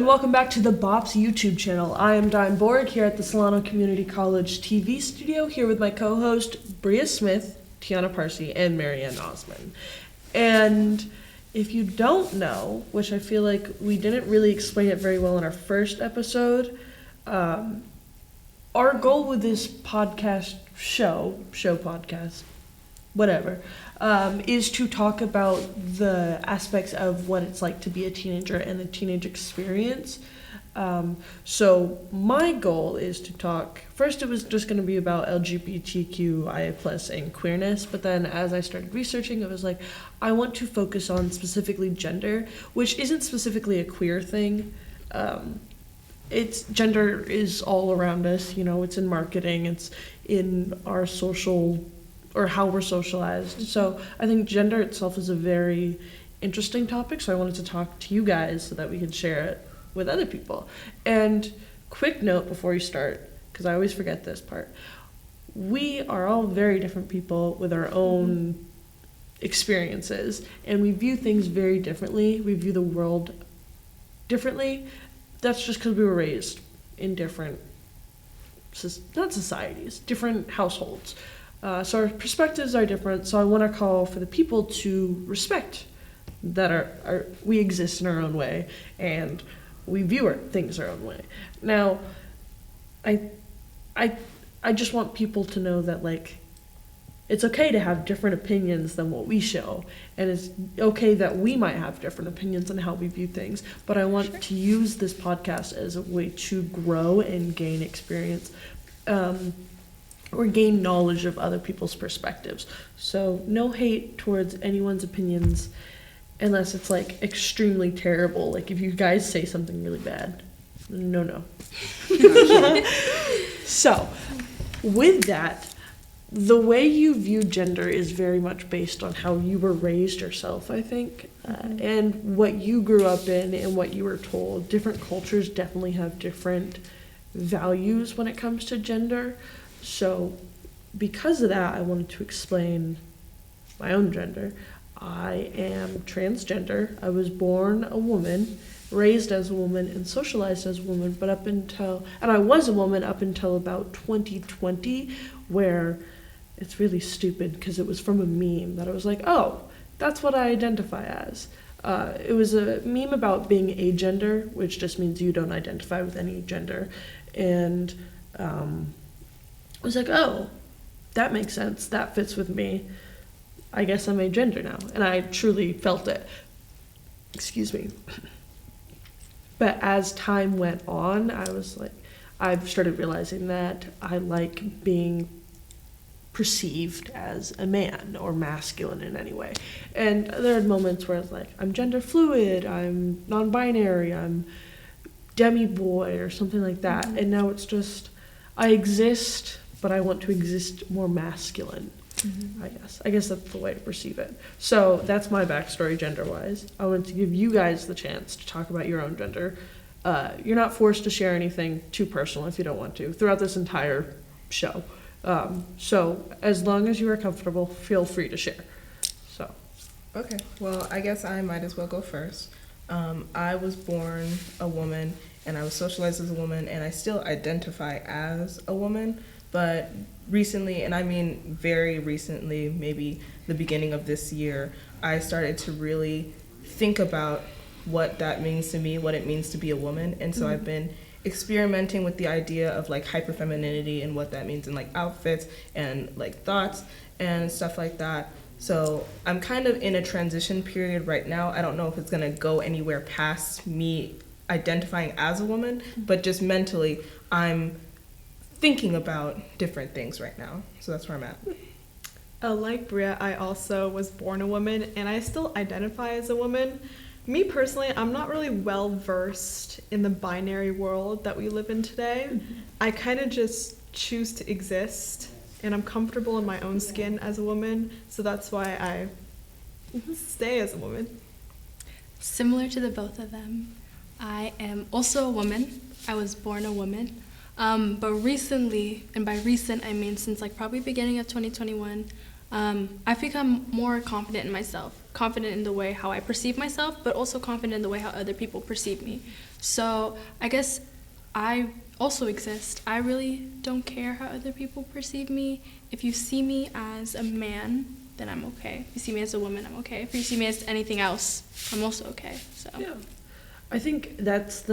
welcome back to the BOPS YouTube channel. I am Diane Borg here at the Solano Community College TV studio, here with my co-host Bria Smith, Tiana Parsi, and Marianne Osman. And if you don't know, which I feel like we didn't really explain it very well in our first episode, our goal with this podcast podcast, whatever, is to talk about the aspects of what it's like to be a teenager and the teenage experience. So my goal is to talk, first it was just going to be about LGBTQIA+ and queerness, but then as I started researching, it was like, I want to focus on specifically gender, which isn't specifically a queer thing. It's gender is all around us, you know, it's in marketing, it's in our social, or how we're socialized. So I think gender itself is a very interesting topic, so I wanted to talk to you guys so that we could share it with other people. And quick note before you start, because I always forget this part, we are all very different people with our own experiences, and we view things very differently. We view the world differently. That's just because we were raised in different, not societies, different households. So our perspectives are different, so I want to call for the people to respect that we exist in our own way, and we view things our own way. Now, I just want people to know that, like, it's okay to have different opinions than what we show, and it's okay that we might have different opinions on how we view things, but I want to use this podcast as a way to grow and gain experience, or gain knowledge of other people's perspectives. So no hate towards anyone's opinions unless it's like extremely terrible. Like if you guys say something really bad, no. So with that, the way you view gender is very much based on how you were raised yourself, I think, and what you grew up in and what you were told. Different cultures definitely have different values when it comes to gender. So because of that, I wanted to explain my own gender. I am transgender. I was born a woman, raised as a woman, and socialized as a woman, and I was a woman up until about 2020, where it's really stupid because it was from a meme that I was like, oh, that's what I identify as. It was a meme about being agender, which just means you don't identify with any gender. And I was like, oh, that makes sense. That fits with me. I guess I'm agender now. And I truly felt it. Excuse me. But as time went on, I've started realizing that I like being perceived as a man or masculine in any way. And there are moments where it's like, I'm gender fluid, I'm non-binary, I'm demi-boy or something like that. And now it's just, I exist, but I want to exist more masculine, I guess that's the way to perceive it. So that's my backstory gender-wise. I wanted to give you guys the chance to talk about your own gender. You're not forced to share anything too personal if you don't want to throughout this entire show. So as long as you are comfortable, feel free to share. So. Okay, well, I guess I might as well go first. I was born a woman, and I was socialized as a woman, and I still identify as a woman, but recently, and I mean very recently, maybe the beginning of this year, I started to really think about what that means to me, what it means to be a woman, and so I've been experimenting with the idea of like hyperfemininity and what that means in like outfits and like thoughts and stuff like that. So I'm kind of in a transition period right now. I don't know if it's gonna go anywhere past me identifying as a woman, but just mentally I'm thinking about different things right now. So that's where I'm at. Like Bria, I also was born a woman and I still identify as a woman. Me personally, I'm not really well versed in the binary world that we live in today. I kind of just choose to exist, and I'm comfortable in my own skin as a woman, so that's why I stay as a woman. Similar to the both of them, I am also a woman. I was born a woman. But recently, and by recent I mean since like probably beginning of 2021, I've become more confident in myself, confident in the way how I perceive myself, but also confident in the way how other people perceive me. So I guess I also exist. I really don't care how other people perceive me. If you see me as a man, then I'm okay. If you see me as a woman, I'm okay. If you see me as anything else, I'm also okay. So Yeah. I think that's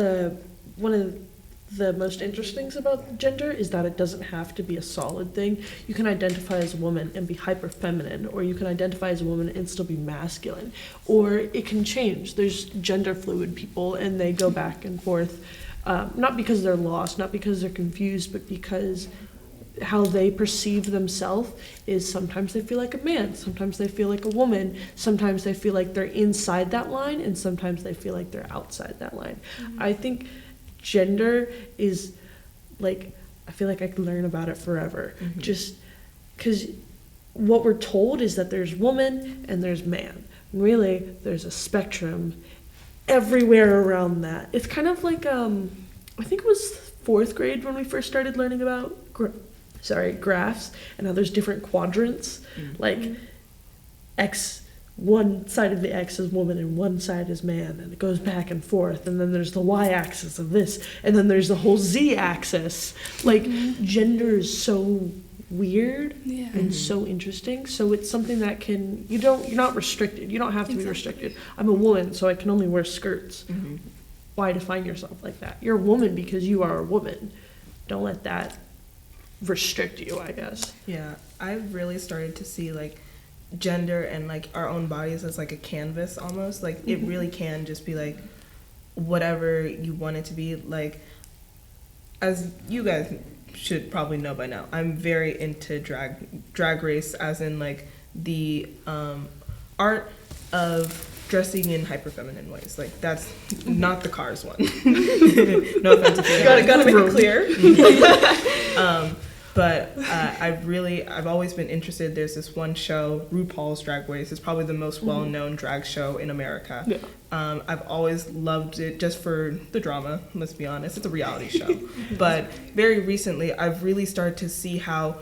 one of the most interesting things about gender is that it doesn't have to be a solid thing. You can identify as a woman and be hyper feminine, or you can identify as a woman and still be masculine, or it can change. There's gender fluid people and they go back and forth, not because they're lost, not because they're confused, but because how they perceive themselves is sometimes they feel like a man, sometimes they feel like a woman, sometimes they feel like they're inside that line, and sometimes they feel like they're outside that line. I think gender is like, I feel like I could learn about it forever. Just because what we're told is that there's woman and there's man. Really, there's a spectrum everywhere around that. It's kind of like, I think it was fourth grade when we first started learning about graphs, and how there's different quadrants, like X, one side of the X is woman and one side is man, and it goes back and forth, and then there's the Y-axis of this, and then there's the whole Z-axis. Like, gender is so weird and so interesting, so it's something that you're not restricted. You don't have to be restricted. I'm a woman, so I can only wear skirts. Why define yourself like that? You're a woman because you are a woman. Don't let that restrict you, I guess. Yeah, I've really started to see like gender and like our own bodies as like a canvas almost. Like it really can just be like whatever you want it to be. Like, as you guys should probably know by now, I'm very into drag race, as in like the art of dressing in hyper feminine ways. Like that's not the Cars one. No offense if you Gotta make it clear. But I've always been interested. There's this one show, RuPaul's Drag Race. It's probably the most well-known drag show in America. Yeah. I've always loved it just for the drama, let's be honest. It's a reality show. But very recently, I've really started to see how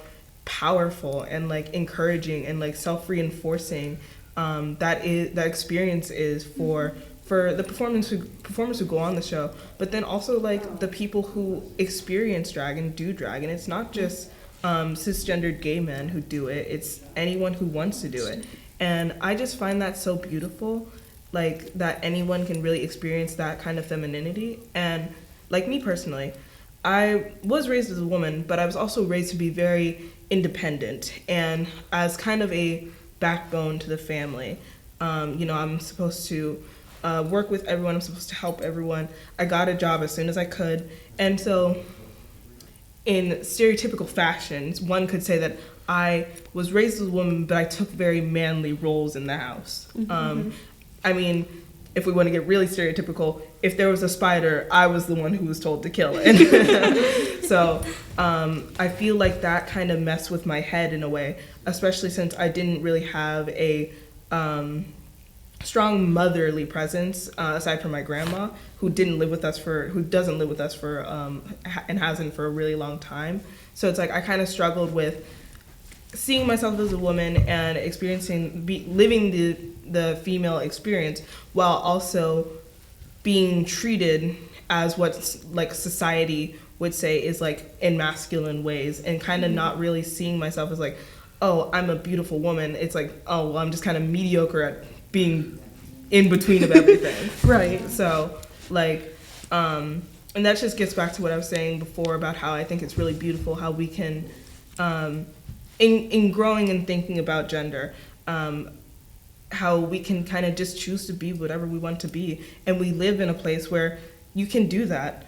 powerful and like encouraging and like self-reinforcing that experience is for the performers who go on the show, but then also like the people who experience drag and do drag. And it's not just cisgendered gay men who do it, it's anyone who wants to do it. And I just find that so beautiful, like that anyone can really experience that kind of femininity. And like me personally, I was raised as a woman, but I was also raised to be very independent and as kind of a backbone to the family. I'm supposed to work with everyone. I'm supposed to help everyone. I got a job as soon as I could. And so in stereotypical fashions, one could say that I was raised as a woman, but I took very manly roles in the house. I mean, if we want to get really stereotypical, if there was a spider, I was the one who was told to kill it. So I feel like that kind of messed with my head in a way, especially since I didn't really have a strong motherly presence aside from my grandma, who doesn't live with us for and hasn't for a really long time. So it's like I kind of struggled with seeing myself as a woman and living the female experience while also being treated as what like society would say is like in masculine ways, and kind of not really seeing myself as like, oh, I'm a beautiful woman. It's like, oh, well, I'm just kind of mediocre at being in between of everything. Right. So like, and that just gets back to what I was saying before about how I think it's really beautiful how we can, in growing and thinking about gender, how we can kind of just choose to be whatever we want to be. And we live in a place where you can do that.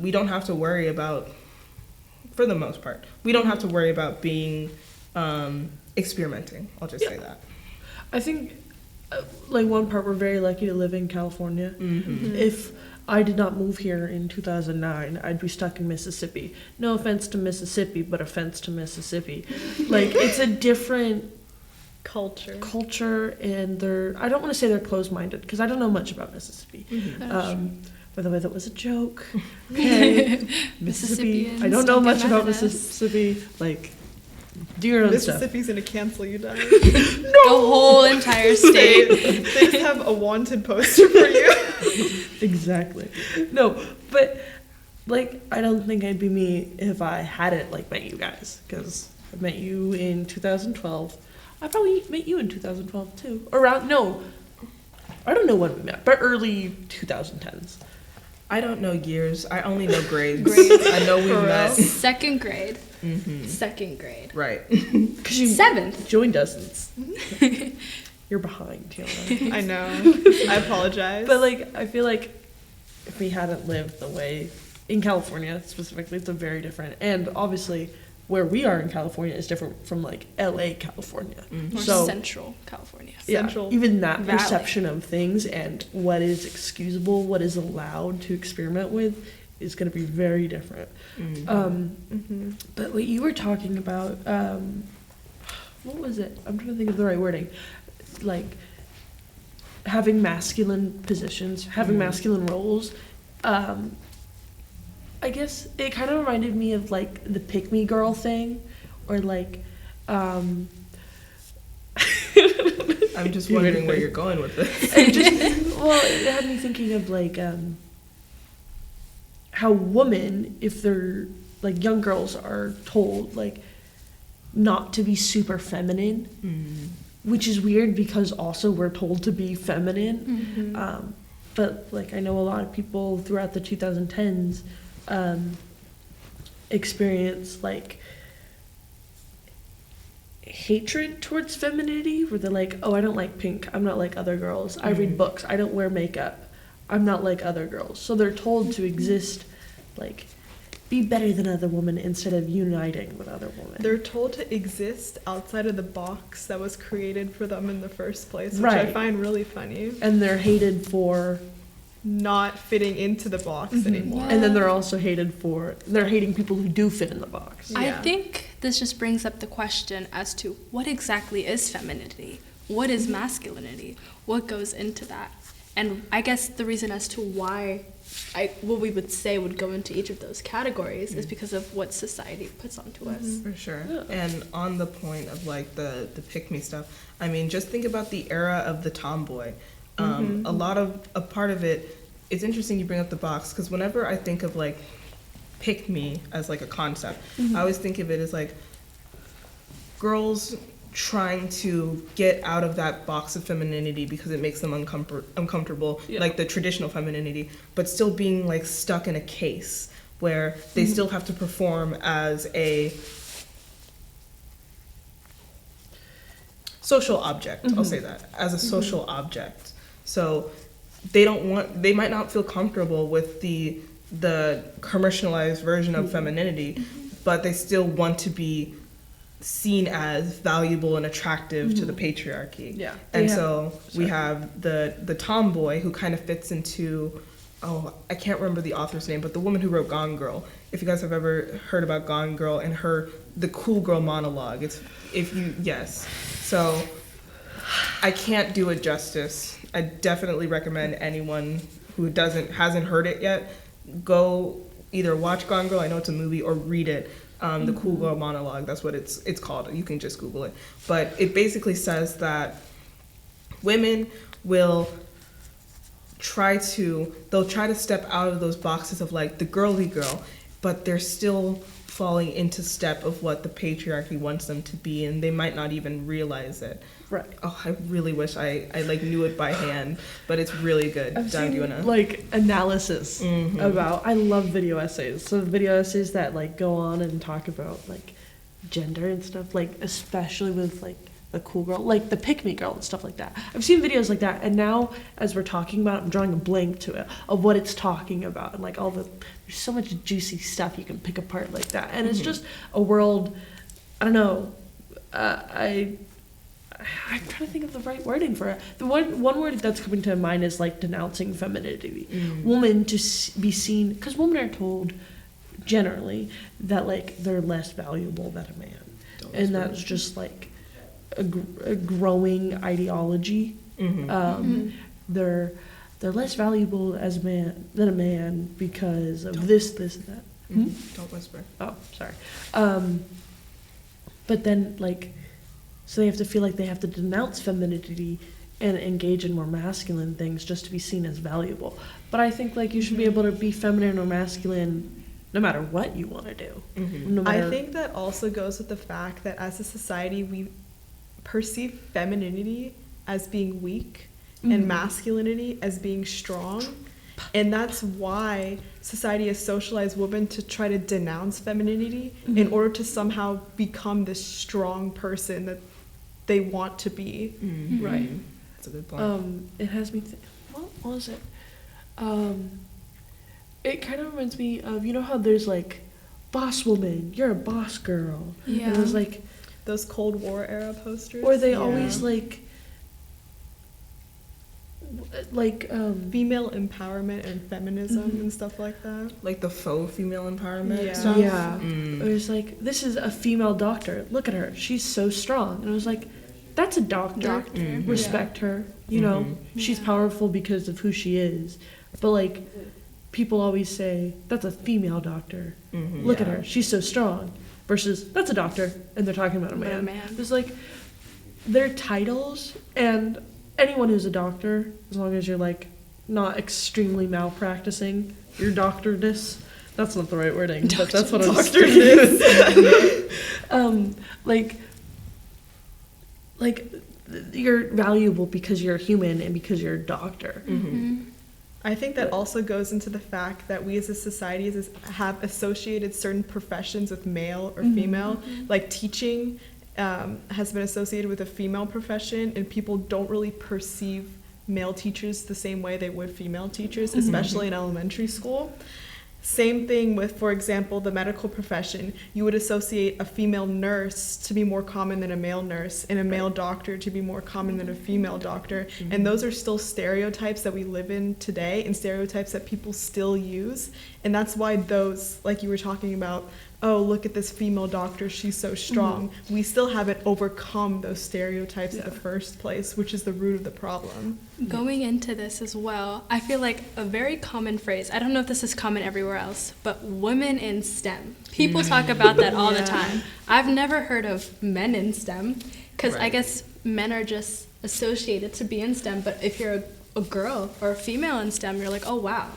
We don't have to worry about, for the most part, we don't have to worry about being experimenting. I'll just say that. I think, like, one part, we're very lucky to live in California. If I did not move here in 2009, I'd be stuck in Mississippi. No offense to Mississippi, but offense to Mississippi. Like, it's a different culture, and I don't want to say they're closed-minded, because I don't know much about Mississippi. By the way, that was a joke. Okay. Mississippi. I don't know much about Mississippi. Like, Do your own stuff. Mississippi's gonna cancel you, Diane. The whole entire state. They just have a wanted poster for you. Exactly. No, but like I don't think I'd be me if I hadn't like met you guys, because I met you in 2012. I probably met you in 2012 too. Around no, I don't know when we met, but early 2010s. I don't know years. I only know grades. Grades. I know we For met. real? Second grade. Hmm. Second grade. Right. Because you Seventh. joined us. You're behind, Tiana. I know. I apologize. But like I feel like if we hadn't lived the way in California specifically, it's a very different, and obviously where we are in California is different from like LA, California. Mhm. Or So- Central California. Yeah, Central even that Valley. perception of things and what is excusable, what is allowed to experiment with is going to be very different. Mhm. But what you were talking about, what was it? I'm trying to think of the right wording. Like having masculine positions, having masculine roles. I guess it kind of reminded me of like the pick me girl thing, or like. I'm just You wondering ready? where you're going with this. It just well, it had me thinking of like how women, if they're like young girls, are told like not to be super feminine, Mm. which is weird because also we're told to be feminine. Mhm. But like I know a lot of people throughout the 2010s experience like hatred towards femininity, where they're like, oh, I don't like pink, I'm not like other girls, I read books, I don't wear makeup, I'm not like other girls. So they're told to exist like be better than other women instead of uniting with other women. They're told to exist outside of the box that was created for them in the first place, which I Right. find really funny. And they're hated for, Not fitting into the box Mhm. anymore. and then they're also hated for, they're hating people who do fit in the box. Yeah. I think this just brings up the question as to what exactly is femininity? What is masculinity? What goes into that? And I guess the reason as to why what we would say would go into each of those categories is because of what society puts onto us. For sure. Yeah. And on the point of like the pick me stuff, I mean, just think about the era of the tomboy. A part of it, it's interesting you bring up the box, because whenever I think of like pick me as like a concept, I always think of it as like girls trying to get out of that box of femininity because it makes them uncomfortable, Yeah. like the traditional femininity, but still being like stuck in a case where they still have to perform as a social object. I'll say that, as a social object. So they might not feel comfortable with the commercialized version of femininity, but they still want to be seen as valuable and attractive to the patriarchy. Yeah. And Yeah. so we Sorry. have the tomboy who kind of fits into, I can't remember the author's name, but the woman who wrote Gone Girl. If you guys have ever heard about Gone Girl and the cool girl monologue, yes. So I can't do it justice. I definitely recommend anyone who hasn't heard it yet, go either watch Gone Girl, I know it's a movie, or read it. The Cool Girl Monologue, that's what it's called. You can just Google it. But it basically says that women will try to step out of those boxes of like the girly girl, but they're still falling into step of what the patriarchy wants them to be, and they might not even realize it. Right. Oh, I really wish I like knew it by hand, but it's really good. I've Don, do you seen wanna? like analysis Mhm. about. I love video essays. So video essays that like go on and talk about like gender and stuff. Like especially with like the cool girl, like the pick me girl and stuff like that. I've seen videos like that, and now as we're talking about it, I'm drawing a blank to it of what it's talking about, and like all the there's so much juicy stuff you can pick apart like that, and it's just a world. I don't know. I'm trying to think of the right wording for it. The one word that's coming to mind is like denouncing femininity. Woman to be seen, because women are told generally that like they're less valuable than a man, and that's just like a growing ideology. They're less valuable as a man than a man because of this, and that. Don't whisper. Oh, sorry. but then like, so they have to feel like they have to denounce femininity and engage in more masculine things just to be seen as valuable. But I think like you should be able to be feminine or masculine no matter what you want to do. No I matter, think that also goes with the fact that as a society, we perceive femininity as being weak and masculinity as being strong. And that's why society has socialized women to try to denounce femininity in order to somehow become this strong person that they want to be. right. That's a good point. It has me what was it? It kind of reminds me of, you know how there's like boss woman, you're a boss girl. Yeah. And it was like, Those Cold War era posters. or they Yeah. always like female empowerment and feminism and stuff like that. Like the faux female empowerment Yeah. stuff. yeah. It was like, this is a female doctor. Look at her. She's so strong. And I was like, that's a doctor. Respect her. You know, she's powerful because of who she is. But like, people always say, that's a female doctor. Look at Yeah. her. She's so strong. Versus, that's a doctor. And they're talking about a man. man. It's like, their titles, and anyone who's a doctor, as long as you're like not extremely malpracticing your doctorness. That's not the right wording, but that's what I'm like you're valuable because you're human and because you're a doctor. I think that also goes into the fact that we as a society have associated certain professions with male or female, like teaching has been associated with a female profession, and people don't really perceive male teachers the same way they would female teachers, especially in elementary school. Same thing with, for example, the medical profession. You would associate a female nurse to be more common than a male nurse, and a male doctor to be more common than a female doctor. And those are still stereotypes that we live in today, and stereotypes that people still use. And that's why those, like you were talking about, oh, look at this female doctor, she's so strong. We still haven't overcome those stereotypes in the first place, which is the root of the problem. Going into this as well, I feel like a very common phrase, I don't know if this is common everywhere else, but women in STEM. People talk about that all the time. I've never heard of men in STEM, because I guess men are just associated to be in STEM, but if you're a girl or a female in STEM, you're like, oh wow,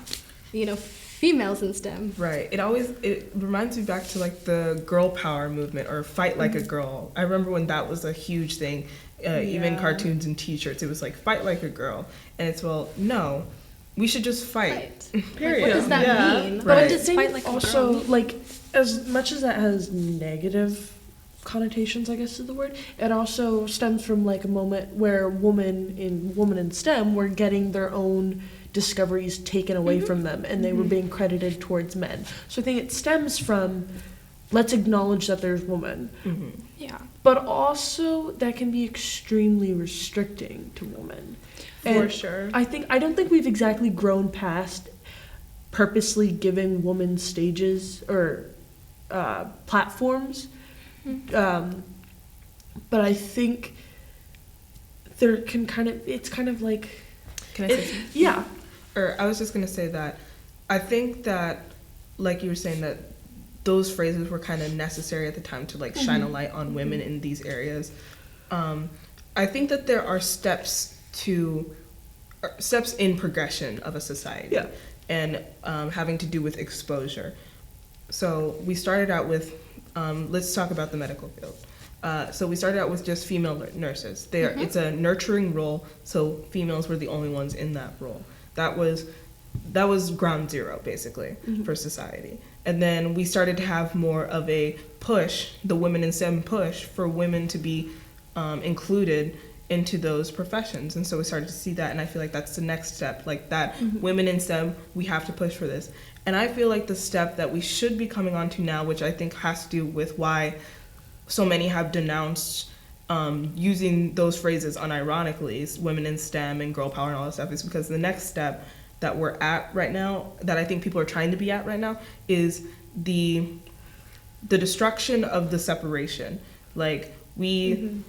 you know, females in STEM. Right. It reminds me back to like the girl power movement or fight like a girl. I remember when that was a huge thing, even cartoons and t-shirts. It was like fight like a girl. And it's, well, no, we should just fight. Period. What does that mean? Right. What does fight like also, a girl mean? like, as much as that has negative connotations, I guess is the word, it also stems from like a moment where women in STEM were getting their own discoveries taken away from them, and they were being credited towards men. So I think it stems from, let's acknowledge that there's women. Yeah. But also that can be extremely restricting to women. For sure. I don't think we've exactly grown past purposely giving women stages or platforms. But I think there can it's kind of like, Can I say something? yeah. Or I was just going to say that I think that, like you were saying, that those phrases were kind of necessary at the time to like shine a light on women in these areas. I think that there are steps in progression of a society, and having to do with exposure. So we started out with, let's talk about the medical field. So we started out with just female nurses. It's a nurturing role, so females were the only ones in that role. That was ground zero, basically, for society. And then we started to have more of a push, the Women in STEM push, for women to be included into those professions. And so we started to see that, and I feel like that's the next step, like that women in STEM, we have to push for this. And I feel like the step that we should be coming on to now, which I think has to do with why so many have denounced using those phrases unironically, is women in STEM and girl power and all that stuff, is because the next step that we're at right now, that I think people are trying to be at right now, is the destruction of the separation. Like we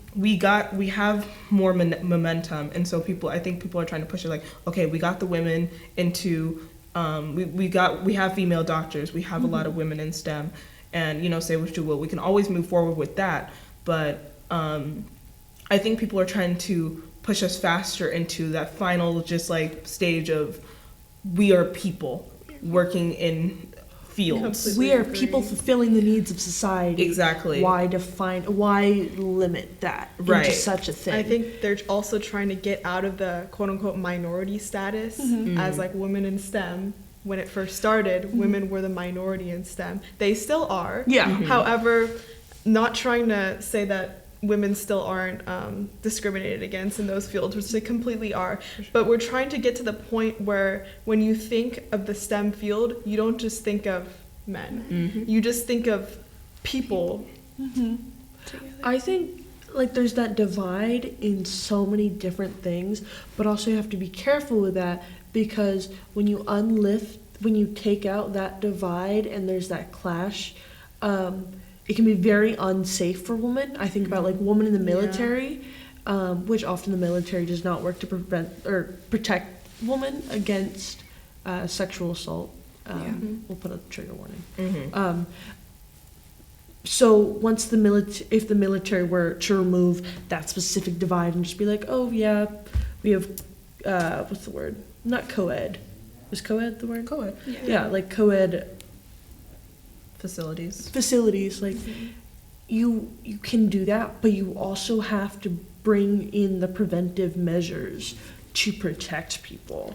have more momentum, and so I think people are trying to push it like, okay, we got the women into we have female doctors, we have a lot of women in STEM, and say which do what, we can always move forward with that. but I think people are trying to push us faster into that final just like stage of we are people working in fields. Completely We are agree. people fulfilling the needs of society. Exactly. Why limit that Right. into such a thing? I think they're also trying to get out of the quote unquote minority status as like women in STEM. When it first started, women were the minority in STEM. They still are. Yeah. However, not trying to say that women still aren't discriminated against in those fields, which they completely are. But we're trying to get to the point where when you think of the STEM field, you don't just think of men. You just think of people. I think like there's that divide in so many different things, but also you have to be careful with that because when you take out that divide and there's that clash, it can be very unsafe for women. I think about like women in the military, which often the military does not work to prevent or protect women against sexual assault. We'll put a trigger warning. So once if the military were to remove that specific divide and just be like, oh yeah, we have what's the word? Not co-ed. Is co-ed the word? Co-ed. Yeah, like co-ed facilities. like you can do that, but you also have to bring in the preventive measures to protect people.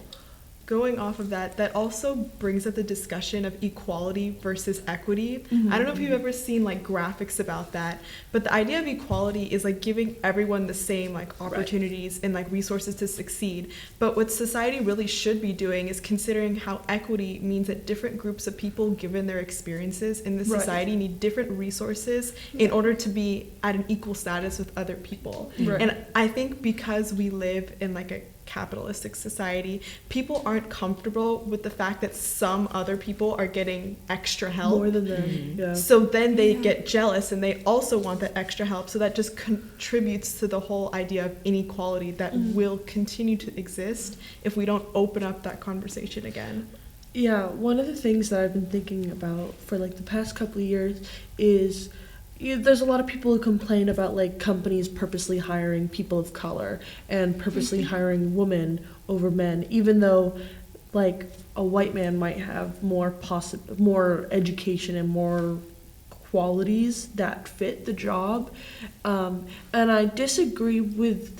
Going off of that, that also brings up the discussion of equality versus equity. I don't know if you've ever seen like graphics about that, but the idea of equality is like giving everyone the same like opportunities and like resources to succeed. But what society really should be doing is considering how equity means that different groups of people, given their experiences in the society, need different resources in order to be at an equal status with other people. And I think because we live in like a capitalistic society, people aren't comfortable with the fact that some other people are getting extra help More than them. Yeah. so then they get jealous and they also want that extra help, so that just contributes to the whole idea of inequality that will continue to exist if we don't open up that conversation again. Yeah, one of the things that I've been thinking about for like the past couple of years is there's a lot of people who complain about like companies purposely hiring people of color and purposely hiring women over men, even though like a white man might have more education and more qualities that fit the job. And I disagree with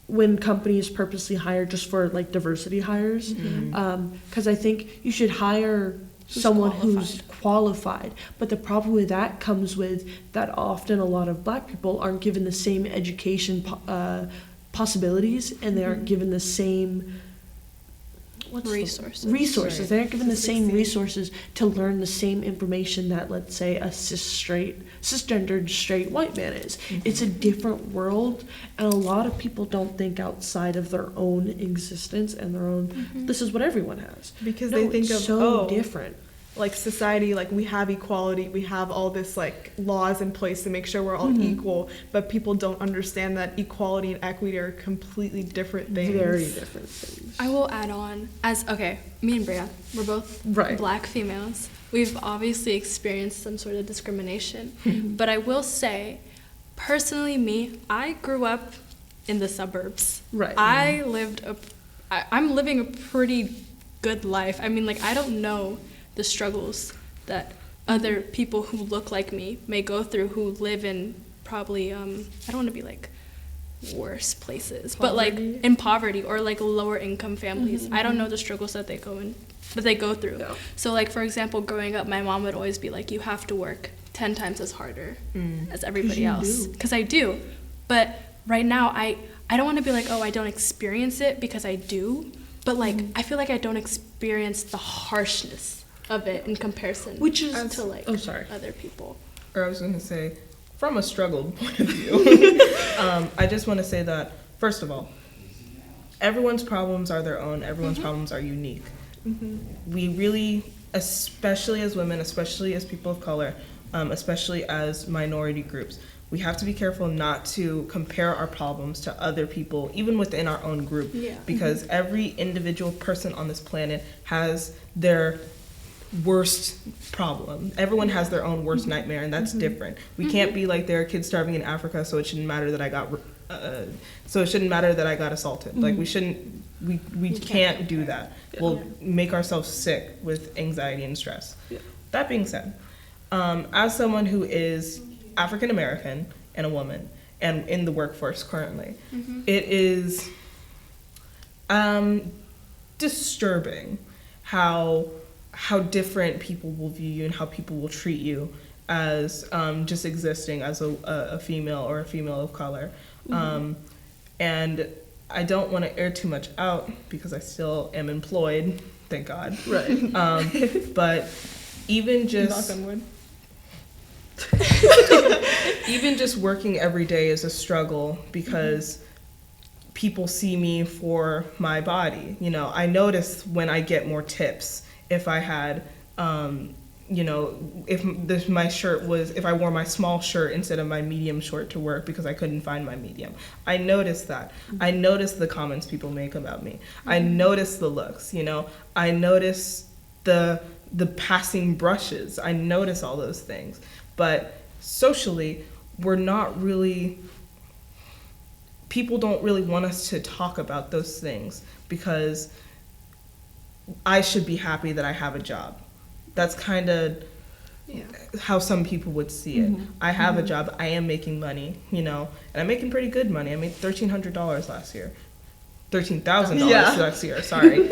when companies purposely hire just for like diversity hires, because I think you should hire someone who's qualified. But the problem with that comes with that often a lot of black people aren't given the same education possibilities, and they aren't given the same Resources. Resources. They aren't given the same resources to learn the same information that, let's say, a cisgendered straight white man is. It's a different world, and a lot of people don't think outside of their own existence and their own, this is what everyone has. Because No, they think it's of, so different. like society, like we have equality, we have all this like laws in place to make sure we're all equal, but people don't understand that equality and equity are completely different things. Very different things. I will add on, me and Bria, we're both black females. We've obviously experienced some sort of discrimination, but I will say, personally, I grew up in the suburbs. Right. I'm living a pretty good life. I mean, like, I don't know the struggles that other people who look like me may go through, who live in probably, I don't want to be like worse places, but like in poverty or like lower income families. I don't know the struggles that they go through. Yeah. So like, for example, growing up, my mom would always be like, you have to work 10 times as harder as everybody else. Because I do. But right now, I don't want to be like, oh, I don't experience it, because I do. But like, I feel like I don't experience the harshness of it in comparison to like other people. Or I was going to say, from a struggled point of view, I just want to say that, first of all, everyone's problems are their own. Everyone's problems are unique. We really, especially as women, especially as people of color, especially as minority groups, we have to be careful not to compare our problems to other people, even within our own group, because every individual person on this planet has their worst problem. Everyone has their own worst nightmare, and that's different. We can't be like, there are kids starving in Africa, so it shouldn't matter that I got assaulted. Like, we can't do that. We'll make ourselves sick with anxiety and stress. That being said, as someone who is African American and a woman and in the workforce currently, it is disturbing how different people will view you and how people will treat you as just existing as a female or a female of color. And I don't want to air too much out because I still am employed, thank God. Right. But even Knock just on wood. even just working every day is a struggle because people see me for my body. You know, I notice when I get more tips if I had, you know, if I wore my small shirt instead of my medium short to work because I couldn't find my medium. I notice that. I notice the comments people make about me. I notice the looks, you know. I notice the passing brushes. I notice all those things. But socially, people don't really want us to talk about those things because I should be happy that I have a job. That's kind of how some people would see it. I have a job, I am making money, you know, and I'm making pretty good money. I made $1,300 last year. $13,000 last year, sorry.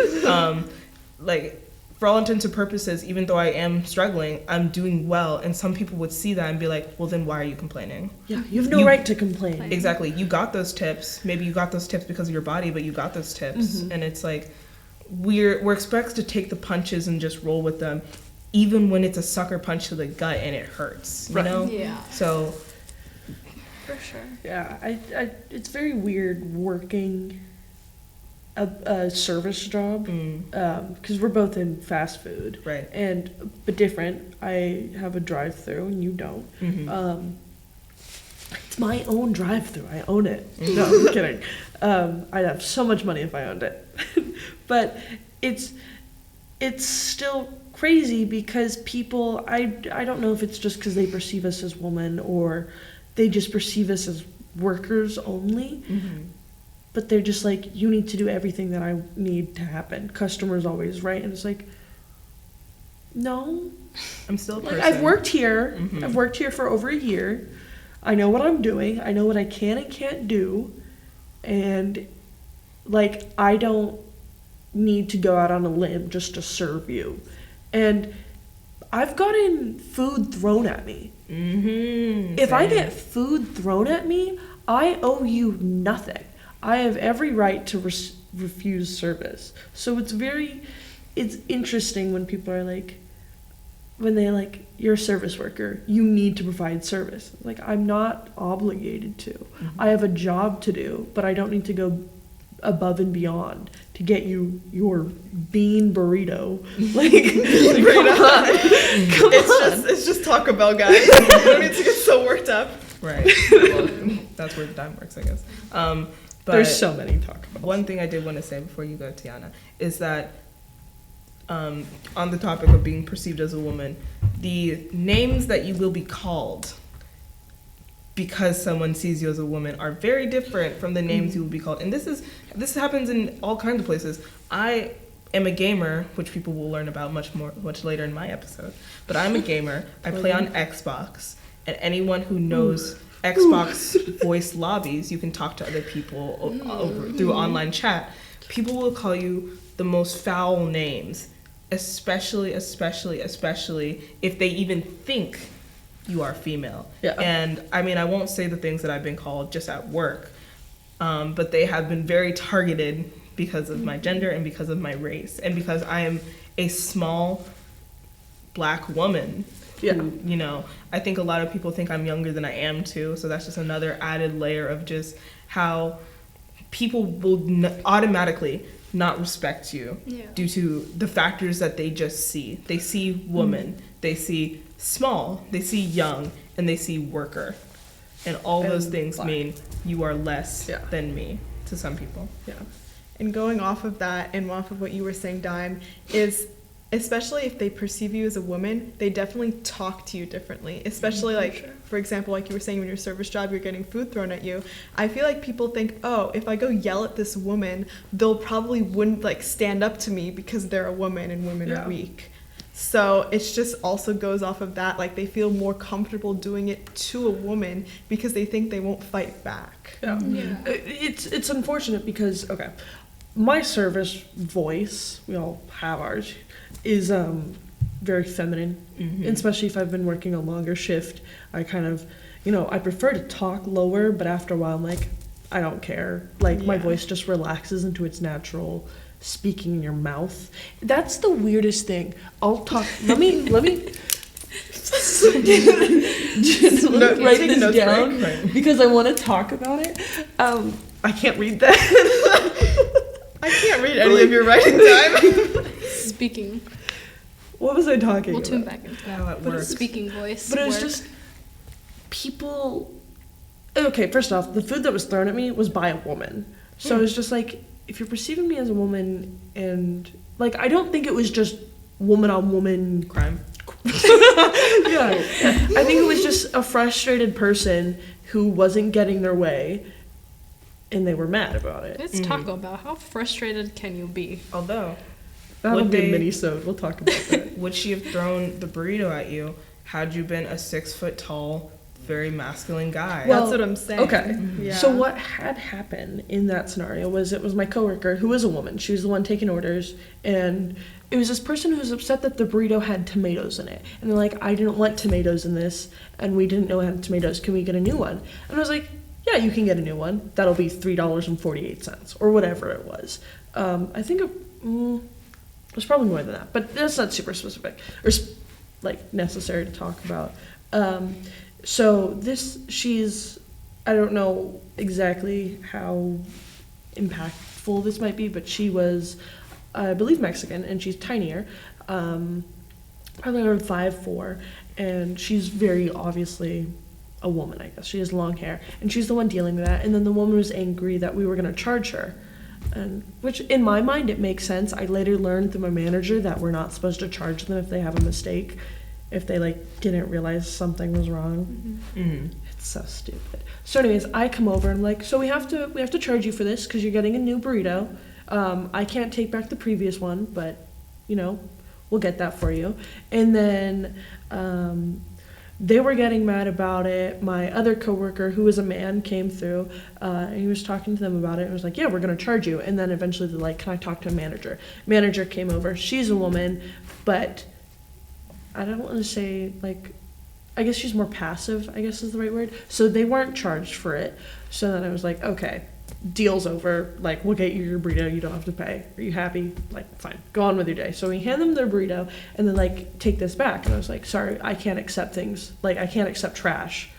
Like, for all intents and purposes, even though I am struggling, I'm doing well, and some people would see that and be like, well, then why are you complaining? Yeah, you have no right to complain. Exactly. You got those tips. Maybe you got those tips because of your body, but you got those tips. And it's like, we're expected to take the punches and just roll with them, even when it's a sucker punch to the gut and it hurts, you know? Yeah. So, For sure. Yeah, it's very weird working a service job because we're both in fast food, right. but different. I have a drive-through and you don't. It's my own drive-through. I own it. No, I'm kidding. I'd have so much money if I owned it. But it's still crazy because people, I don't know if it's just because they perceive us as women or they just perceive us as workers only. But they're just like, you need to do everything that I need to happen. Customer's always right. And it's like, no. I'm still a person. Like, I've worked here. I've worked here for over a year. I know what I'm doing. I know what I can and can't do. And, like, I don't need to go out on a limb just to serve you. And I've gotten food thrown at me. If I get food thrown at me, I owe you nothing. I have every right to refuse service. So it's interesting when people are like, you're a service worker, you need to provide service. Like, I'm not obligated to. I have a job to do, but I don't need to go above and beyond to get you your bean burrito. Like, come on. It's just Taco Bell, guys. You don't need to get so worked up. Right. Well, that's where the dime works, I guess. But there's so many Taco Bells. One thing I did want to say before you go, Tiana, is that on the topic of being perceived as a woman, the names that you will be called because someone sees you as a woman are very different from the names you will be called. And this happens in all kinds of places. I am a gamer, which people will learn about much later in my episode. But I'm a gamer. I play on Xbox, and anyone who knows Xbox voice lobbies, you can talk to other people through online chat. People will call you the most foul names, especially if they even think you are female. Yeah. And I mean, I won't say the things that I've been called just at work, but they have been very targeted because of my gender and because of my race and because I am a small Black woman. Yeah. Who, you know, I think a lot of people think I'm younger than I am too, so that's just another added layer of just how people will automatically not respect you due to the factors that they just see. They see woman, they see small, they see young, and they see worker. And all those things Black. Mean you are less than me to some people. Yeah. And going off of that and off of what you were saying, Dime, is especially if they perceive you as a woman, they definitely talk to you differently. Especially for example, like you were saying, when your service job, you're getting food thrown at you. I feel like people think, oh, if I go yell at this woman, they'll probably wouldn't like stand up to me because they're a woman and women are weak. So it's just also goes off of that. Like they feel more comfortable doing it to a woman because they think they won't fight back. Yeah. It's unfortunate because, okay, my service voice, we all have ours, is very feminine, especially if I've been working a longer shift. I kind of, I prefer to talk lower, but after a while I'm like, I don't care. Like my voice just relaxes into its natural speaking in your mouth. That's the weirdest thing. I'll talk, let me write this down because I want to talk about it. I can't read that. I can't read any of your writing time. Speaking. What was I talking We'll about? tune back into How it that. works. Speaking voice. But it was work. just people. Okay, first off, the food that was thrown at me was by a woman. So it was just like, if you're perceiving me as a woman, and like, I don't think it was just woman on woman Crime. yeah. I think it was just a frustrated person who wasn't getting their way, and they were mad about it. It's Taco Bell. How frustrated can you be? Although, That'll Would be a they- mini-sode. We'll talk about that. would she have thrown the burrito at you had you been a 6 foot tall, very masculine guy? Well, That's what I'm saying. Okay. Yeah. So what had happened in that scenario was it was my coworker who was a woman. She was the one taking orders, and it was this person who was upset that the burrito had tomatoes in it. And they're like, I didn't want tomatoes in this, and we didn't know it had tomatoes. Can we get a new one? And I was like, yeah, you can get a new one. That'll be $3.48 or whatever it was. I think it was probably more than that, but that's not super specific or like necessary to talk about. So she's, I don't know exactly how impactful this might be, but she was, I believe, Mexican, and she's tinier, probably around 5'4", and she's very obviously a woman, I guess. She has long hair, and she's the one dealing with that. And then the woman was angry that we were going to charge her, and which in my mind it makes sense. I later learned through my manager that we're not supposed to charge them if they have a mistake, if they didn't realize something was wrong. It's so stupid. So anyways, I come over and I'm like, so we have to charge you for this because you're getting a new burrito. I can't take back the previous one, but we'll get that for you. And then they were getting mad about it. My other coworker, who was a man, came through, and he was talking to them about it and was like, yeah, we're going to charge you. And then eventually they're like, can I talk to a manager? Manager came over. She's a woman, but I don't want to say, I guess she's more passive, I guess is the right word. So they weren't charged for it. So then I was like, okay, deal's over. We'll get you your burrito. You don't have to pay. Are you happy? Fine. Go on with your day. So we hand them their burrito and then, take this back. And I was like, sorry, I can't accept things. I can't accept trash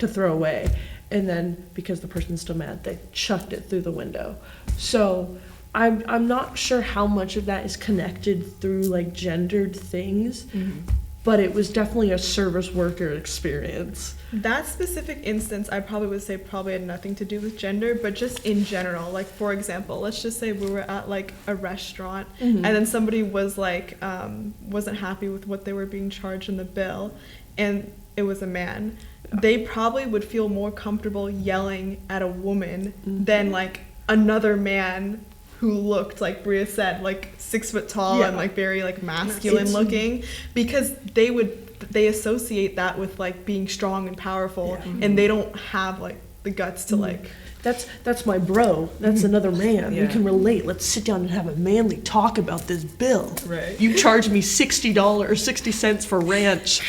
to throw away. And then, because the person's still mad, they chucked it through the window. So I'm not sure how much of that is connected through, gendered things. But it was definitely a service worker experience. That specific instance, I probably would say probably had nothing to do with gender, but just in general. For example, let's just say we were at a restaurant, and then somebody was wasn't happy with what they were being charged in the bill, and it was a man. Yeah. They probably would feel more comfortable yelling at a woman than another man who looked, like Bria said, 6 foot tall and very masculine looking, because they associate that with being strong and powerful, and they don't have the guts to That's my bro. That's another man. We can relate. Let's sit down and have a manly talk about this bill. Right. You charged me $60 for ranch.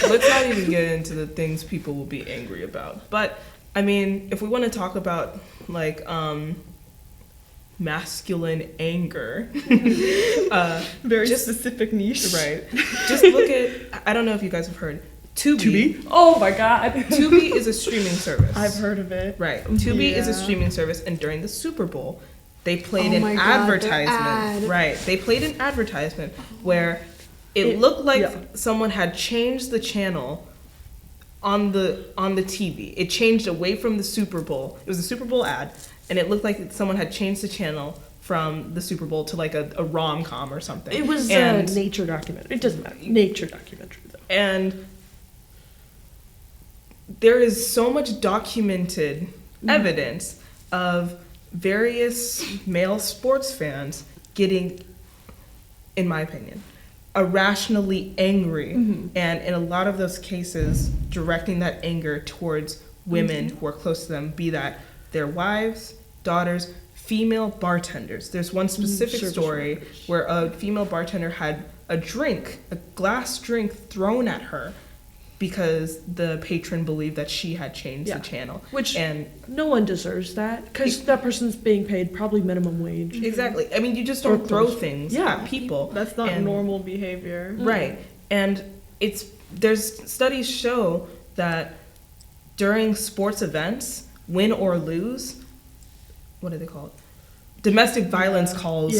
Let's not even get into the things people will be angry about. But I mean, if we want to talk about masculine anger, very specific niche, right? Just look at, I don't know if you guys have heard, Tubi. Oh my god. Tubi is a streaming service. I've heard of it. Right. Tubi is a streaming service, and during the Super Bowl, they played Oh an my God, the advertisement. ad. Right. They played an advertisement where it looked like someone had changed the channel on the TV. It changed away from the Super Bowl. It was a Super Bowl ad, and it looked like someone had changed the channel from the Super Bowl to like a rom-com or something. It was and, a nature documentary. It doesn't matter. Nature documentary, though. And there is so much documented evidence of various male sports fans getting, in my opinion, irrationally angry, and in a lot of those cases directing that anger towards women who are close to them, be that their wives, daughters, female bartenders. There's one specific story where a female bartender had a glass drink thrown at her because the patron believed that she had changed the channel. And no one deserves that, because that person's being paid probably minimum wage. Exactly. I mean, you just don't throw things at people. That's not normal behavior. Right. And there's studies show that during sports events, win or lose, what do they call it? Domestic violence calls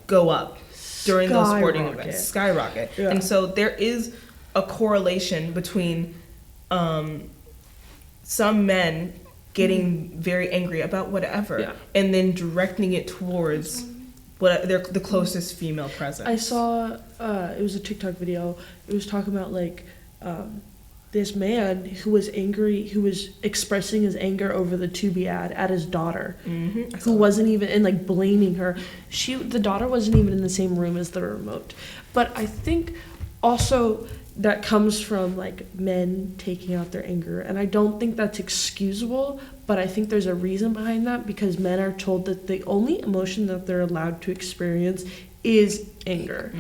go up during those sporting events. Skyrocket. Yeah. And so there is a correlation between some men getting very angry about whatever and then directing it towards the closest female presence. I saw it was a TikTok video. It was talking about like this man who was angry, who was expressing his anger over the Tubi ad at his daughter, who wasn't even, and like blaming her. The daughter wasn't even in the same room as the remote. But I think also that comes from like men taking out their anger, and I don't think that's excusable, but I think there's a reason behind that, because men are told that the only emotion that they're allowed to experience is anger.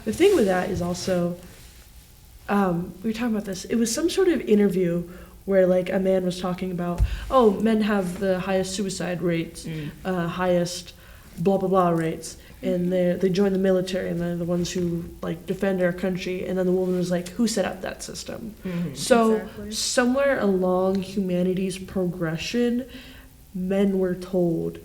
The thing with that is also, we were talking about this, it was some sort of interview where like a man was talking about, oh, men have the highest suicide rates, highest blah blah blah rates, and they join the military, and they're the ones who like defend our country. And then the woman was like, who set up that system? So somewhere along humanity's progression, men were told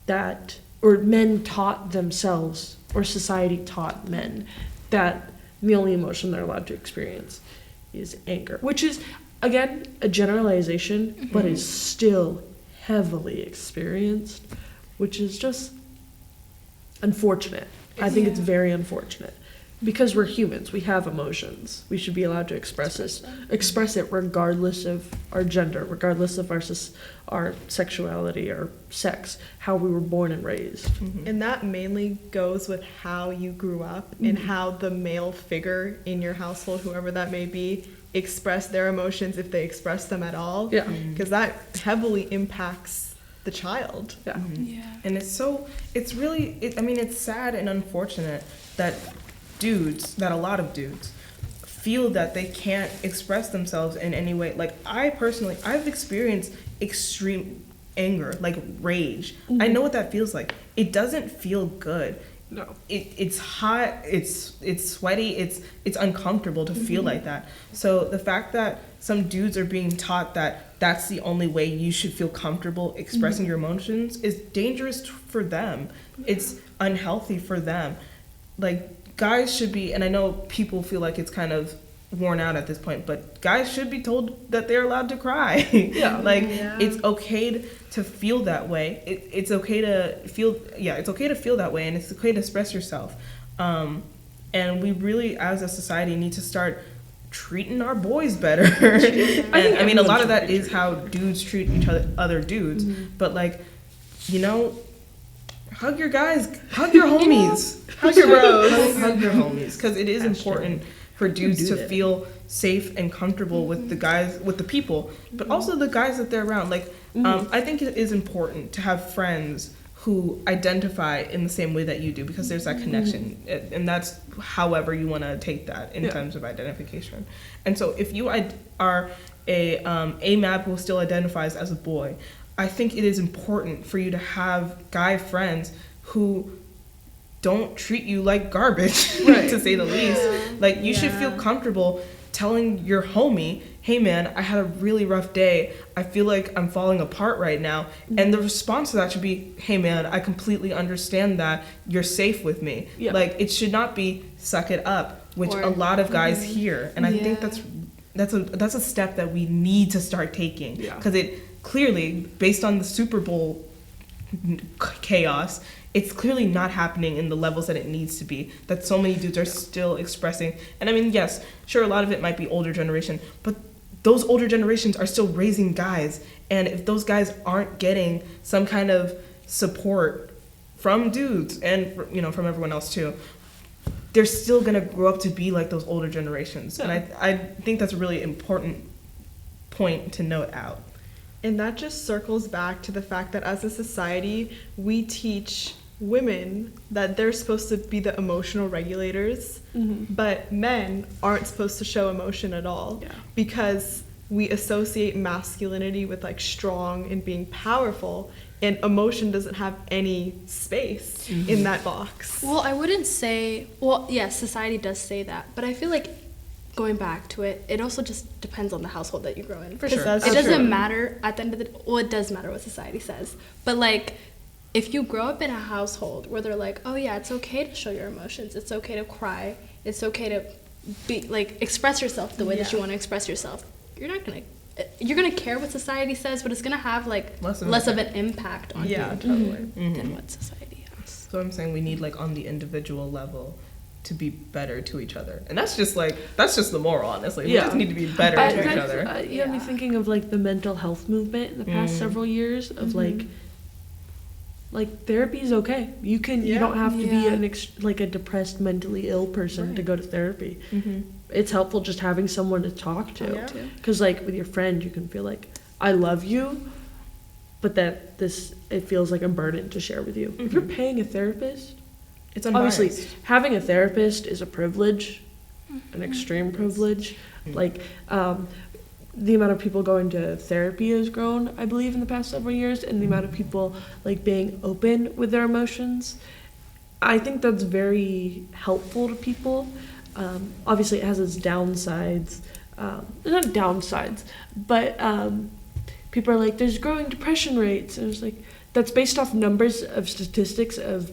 that, or men taught themselves, or society taught men that the only emotion they're allowed to experience is anger, which is, again, a generalization, but is still heavily experienced, which is just unfortunate. I think it's very unfortunate, because we're humans. We have emotions. We should be allowed to express it regardless of our gender, regardless of our sexuality, our sex, how we were born and raised. And that mainly goes with how you grew up and how the male figure in your household, whoever that may be, express their emotions, if they express them at all. Because that heavily impacts the child. And it's sad and unfortunate that a lot of dudes feel that they can't express themselves in any way. Like, I've experienced extreme anger, like rage. I know what that feels like. It doesn't feel good. No. It's hot, it's sweaty, it's uncomfortable to feel like that. So the fact that some dudes are being taught that that's the only way you should feel comfortable expressing your emotions is dangerous for them. It's unhealthy for them. Like, guys should be, and I know people feel like it's kind of worn out at this point, but guys should be told that they're allowed to cry. It's okay to feel that way. It's okay to feel that way, and it's okay to express yourself. And we really, as a society, need to start treating our boys better. I mean, a lot of that is how dudes treat other dudes, but like, hug your guys, hug your homies, hug your bros, hug your homies, because it is important for dudes to feel safe and comfortable with the people, but also the guys that they're around. Like, I think it is important to have friends who identify in the same way that you do, because there's that connection, and that's however you want to take that in terms of identification. And so if you are a map who still identifies as a boy, I think it is important for you to have guy friends who don't treat you like garbage, to say the least. Like, you should feel comfortable telling your homie, hey man, I had a really rough day, I feel like I'm falling apart right now. And the response to that should be, hey man, I completely understand that, you're safe with me. Like, it should not be suck it up, which a lot of guys hear. And I think that's a step that we need to start taking, because it clearly, based on the Super Bowl chaos. It's clearly not happening in the levels that it needs to be, that so many dudes are still expressing. And I mean, yes, sure, a lot of it might be older generation, but those older generations are still raising guys. And if those guys aren't getting some kind of support from dudes and, from everyone else too, they're still going to grow up to be like those older generations. Yeah. And I think that's a really important point to note out. And that just circles back to the fact that as a society, we teach women that they're supposed to be the emotional regulators, but men aren't supposed to show emotion at all. Yeah. Because we associate masculinity with like strong and being powerful, and emotion doesn't have any space in that box. Well, I wouldn't say, well, yes, society does say that, but I feel like going back to it, it also just depends on the household that you grow in. For sure. That's It true. doesn't matter at the end of the, well, it does matter what society says, but like, if you grow up in a household where they're like, oh yeah, it's okay to show your emotions, it's okay to cry, it's okay to be like express yourself the way that you want to express yourself, you're gonna care what society says, but it's gonna have like less of an impact on Yeah, you totally. than what society has. So I'm saying we need like on the individual level to be better to each other. And that's just the moral, honestly. We Yeah. just need to be better I- to each that's- other. You have me thinking of like the mental health movement in the past several years of like therapy is okay. You don't have to be Yeah. like a depressed, mentally ill person to go to therapy. It's helpful just having someone to talk to. Yeah. Because like with your friend, you can feel like I love you, but that it feels like a burden to share with you. If you're paying a therapist, It's unbiased. obviously having a therapist is a privilege, an extreme privilege. Like the amount of people going to therapy has grown, I believe, in the past several years, and the amount of people like being open with their emotions. I think that's very helpful to people. Obviously, it has its downsides. Not downsides, but people are like, there's growing depression rates. And it's like, that's based off numbers of statistics of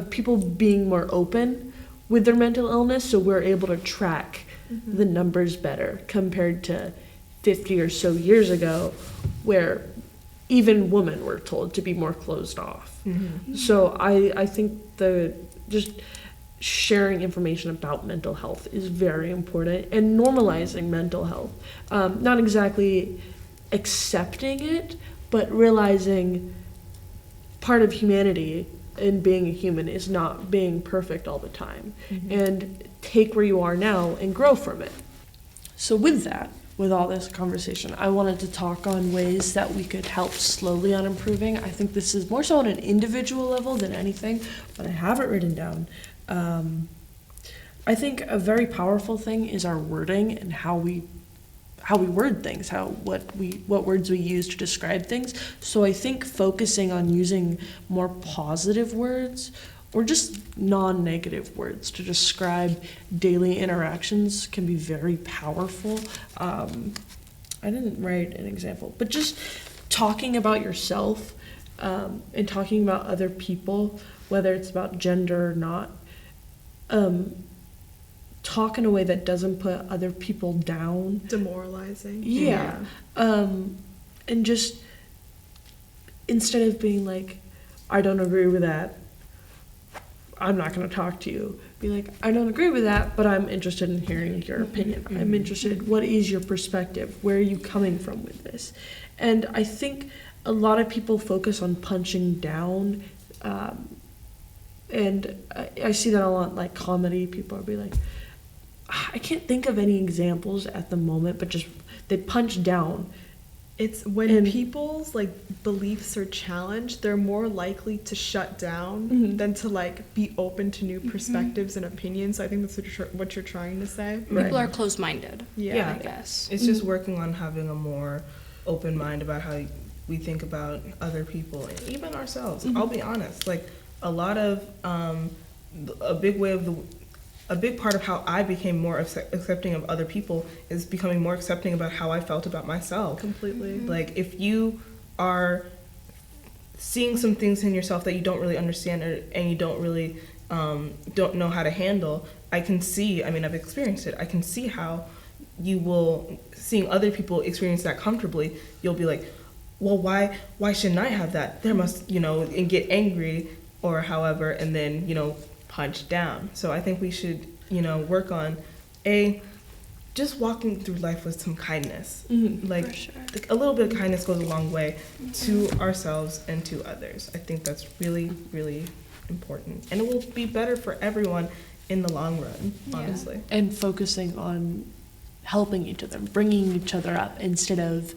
people being more open with their mental illness, so we're able to track the numbers better compared to 50 or so years ago, where even women were told to be more closed off. So I think just sharing information about mental health is very important, and normalizing mental health. Not exactly accepting it, but realizing part of humanity and being a human is not being perfect all the time, and take where you are now and grow from it. So with all this conversation, I wanted to talk on ways that we could help slowly on improving. I think this is more so on an individual level than anything, but I have it written down. I think a very powerful thing is our wording and how we word things, what words we use to describe things. So I think focusing on using more positive words or just non-negative words to describe daily interactions can be very powerful. I didn't write an example, but just talking about yourself and talking about other people, whether it's about gender or not, talk in a way that doesn't put other people down. Demoralizing. Yeah. And just instead of being like, I don't agree with that, I'm not going to talk to you, be like, I don't agree with that, but I'm interested in hearing your opinion. I'm interested, what is your perspective? Where are you coming from with this? And I think a lot of people focus on punching down, and I see that a lot, like comedy. People will be like, I can't think of any examples at the moment, but just they punch down. It's when people's like beliefs are challenged, they're more likely to shut down than to like be open to new perspectives and opinions. So I think that's what you're trying to say. People are closed-minded. Yeah. I guess. It's just working on having a more open mind about how we think about other people and even ourselves. I'll be honest, like a lot of a big part of how I became more accepting of other people is becoming more accepting about how I felt about myself. Completely. Like if you are seeing some things in yourself that you don't really understand and you don't really don't know how to handle, I've experienced it. I can see how you will, seeing other people experience that comfortably, you'll be like, well, why shouldn't I have that? There must, and get angry or however, and then, punch down. So I think we should, work on just walking through life with some kindness. Like For sure. a little bit of kindness goes a long way to ourselves and to others. I think that's really, really important. And it will be better for everyone in the long run, honestly. And focusing on helping each other, bringing each other up instead of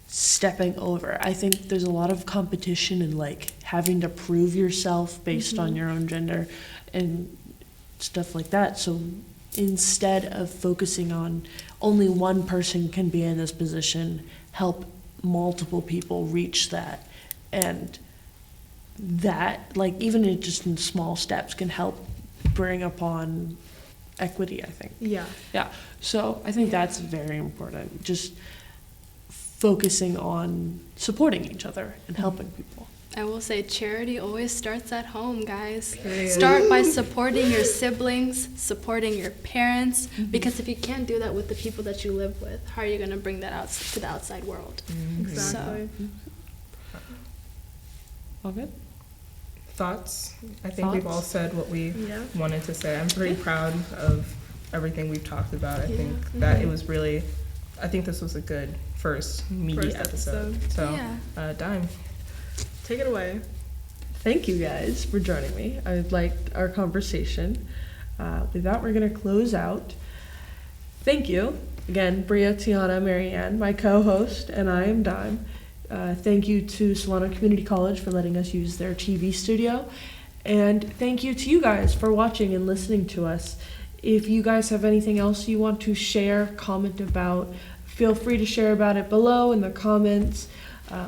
stepping over. I think there's a lot of competition and like having to prove yourself based on your own gender and stuff like that. So instead of focusing on only one person can be in this position, help multiple people reach that. And that, like, even just in small steps can help bring upon equity, I think. Yeah. Yeah. So I think that's very important. Just focusing on supporting each other and helping people. I will say charity always starts at home, guys. Period. Start by supporting your siblings, supporting your parents, because if you can't do that with the people that you live with, how are you going to bring that out to the outside world? Exactly. All good? Thoughts? I think we've all said what we Yeah. wanted to say. I'm pretty proud of everything we've talked about. I think that it was really, I think this was a good first meaty episode. So, Dime. Take it away. Thank you guys for joining me. I liked our conversation. With that, we're going to close out. Thank you. Again, Bria, Tiana, Marianne, my co-host, and I am Dime. Thank you to Solano Community College for letting us use their TV studio. And thank you to you guys for watching and listening to us. If you guys have anything else you want to share, comment about, feel free to share about it below in the comments.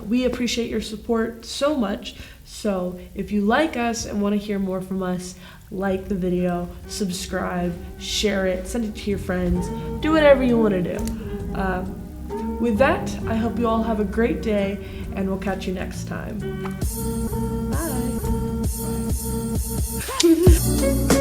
We appreciate your support so much. So if you like us and want to hear more from us, like the video, subscribe, share it, send it to your friends, do whatever you want to do. With that, I hope you all have a great day, and we'll catch you next time. Bye.